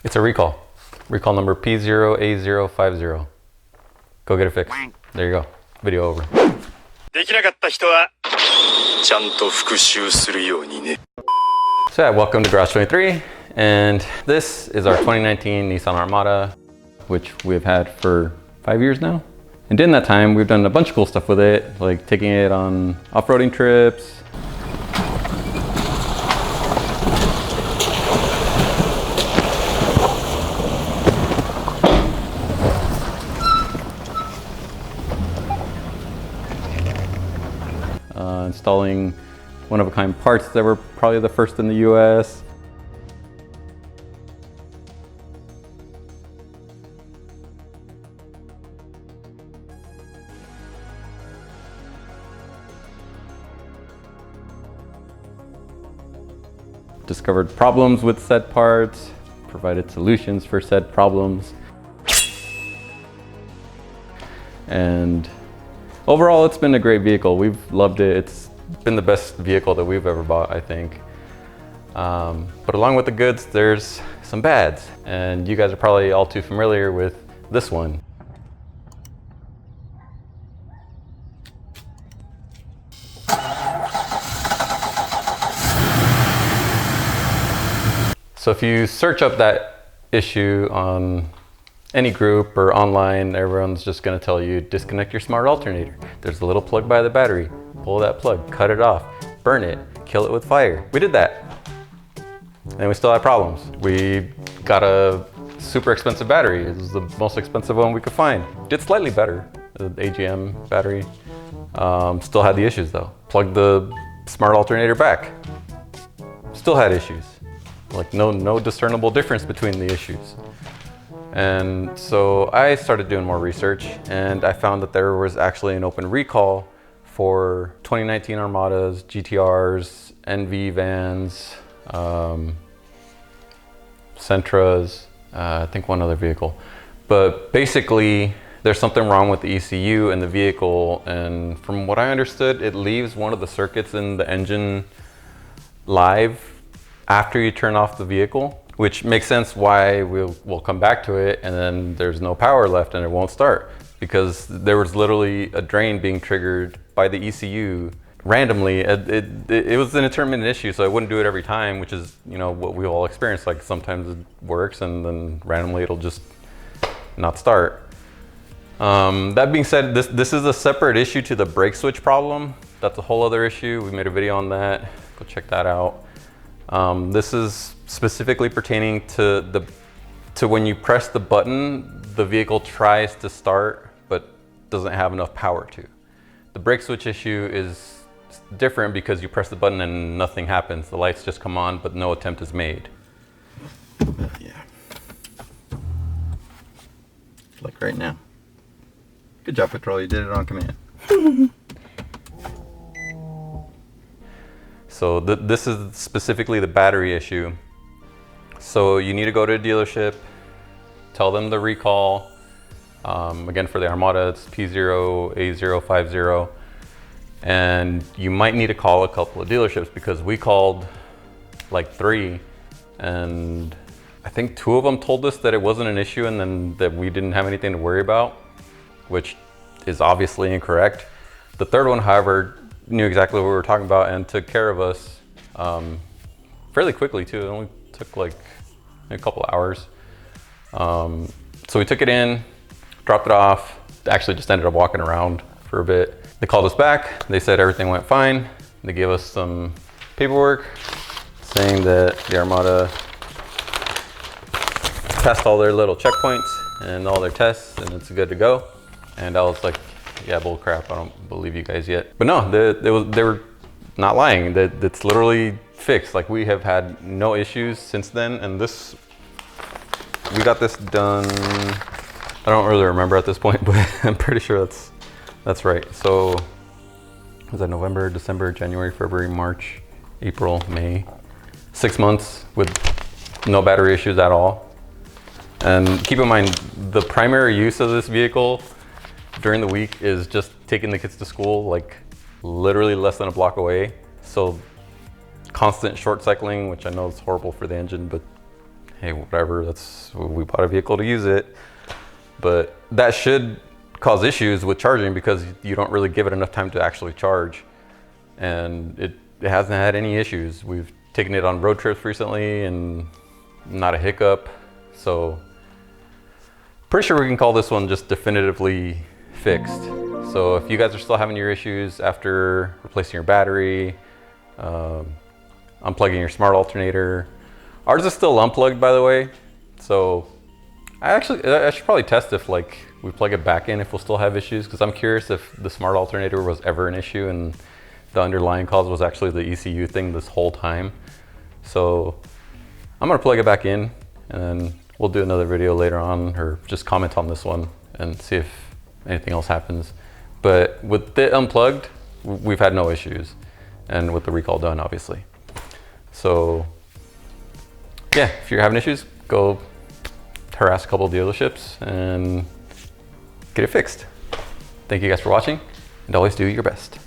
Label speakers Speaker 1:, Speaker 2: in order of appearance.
Speaker 1: It's a recall. Recall number P0A050. Go get it fixed. There you go. Video over.
Speaker 2: できなかった人はちゃんと復習するようにね。
Speaker 1: So yeah, welcome to Garage 23, and this is our 2019 Nissan Armada, which we've had for 5 years now. And in that time, we've done a bunch of cool stuff with it, like taking it on off-roading trips. Installing one-of-a-kind parts that were probably the first in the US. Discovered problems with said parts, provided solutions for said problems. And overall, it's been a great vehicle. We've loved it. It's been the best vehicle that we've ever bought, I think. But along with the goods, there's some bads. And you guys are probably all too familiar with this one. So if you search up that issue on any group or online, everyone's just gonna tell you, disconnect your smart alternator. There's a little plug by the battery. Pull that plug, cut it off, burn it, kill it with fire. We did that. And we still had problems. We got a super expensive battery. It was the most expensive one we could find. Did slightly better, the AGM battery. Still had the issues though. Plugged the smart alternator back. Still had issues. Like no discernible difference between the issues. And so I started doing more research, and I found that there was actually an open recall for 2019 Armadas, GTRs, NV vans, Sentras, I think one other vehicle. But basically, there's something wrong with the ECU in the vehicle, and from what I understood, it leaves one of the circuits in the engine live after you turn off the vehicle, which makes sense why we'll come back to it and then there's no power left and it won't start, because there was literally a drain being triggered by the ECU randomly. It was an intermittent issue, so I wouldn't do it every time, which is, you know, what we all experience. Like sometimes it works and then randomly it'll just not start. That being said, this is a separate issue to the brake switch problem. That's a whole other issue. We made a video on that. Go check that out. This is specifically pertaining to when you press the button, the vehicle tries to start but doesn't have enough power to. The brake switch issue is different because you press the button and nothing happens. The lights just come on but no attempt is made.
Speaker 3: Yeah. Like right now. Good job, Patrol, you did it on command.
Speaker 1: So this is specifically the battery issue. So you need to go to a dealership, tell them the recall. Again, for the Armada, it's P0A050. And you might need to call a couple of dealerships, because we called like 3, and I think 2 of them told us that it wasn't an issue and then that we didn't have anything to worry about, which is obviously incorrect. The third one, however, knew exactly what we were talking about and took care of us fairly quickly too. It only took like a couple of hours. So we took it in, dropped it off, actually just ended up walking around for a bit. They called us back, they said everything went fine. They gave us some paperwork saying that the Armada passed all their little checkpoints and all their tests and it's good to go. And I was like, yeah, bull crap, I don't believe you guys yet. But no, they were not lying. It's literally fixed. Like, we have had no issues since then, and we got this done, I don't really remember at this point, but I'm pretty sure that's right. So, was that November, December, January, February, March, April, May? 6 months with no battery issues at all. And keep in mind, the primary use of this vehicle during the week is just taking the kids to school, like literally less than a block away. So constant short cycling, which I know is horrible for the engine, but hey, whatever, we bought a vehicle to use it. But that should cause issues with charging because you don't really give it enough time to actually charge. And it hasn't had any issues. We've taken it on road trips recently and not a hiccup. So pretty sure we can call this one just definitively fixed. So if you guys are still having your issues after replacing your battery, unplugging your smart alternator, ours is still unplugged, by the way. So I should probably test if like we plug it back in if we'll still have issues, because I'm curious if the smart alternator was ever an issue and the underlying cause was actually the ECU thing this whole time. So I'm gonna plug it back in and then we'll do another video later on, or just comment on this one and see if anything else happens. But with it unplugged, we've had no issues, and with the recall done, obviously. So yeah, if you're having issues, go harass a couple of dealerships and get it fixed. Thank you guys for watching, and always do your best.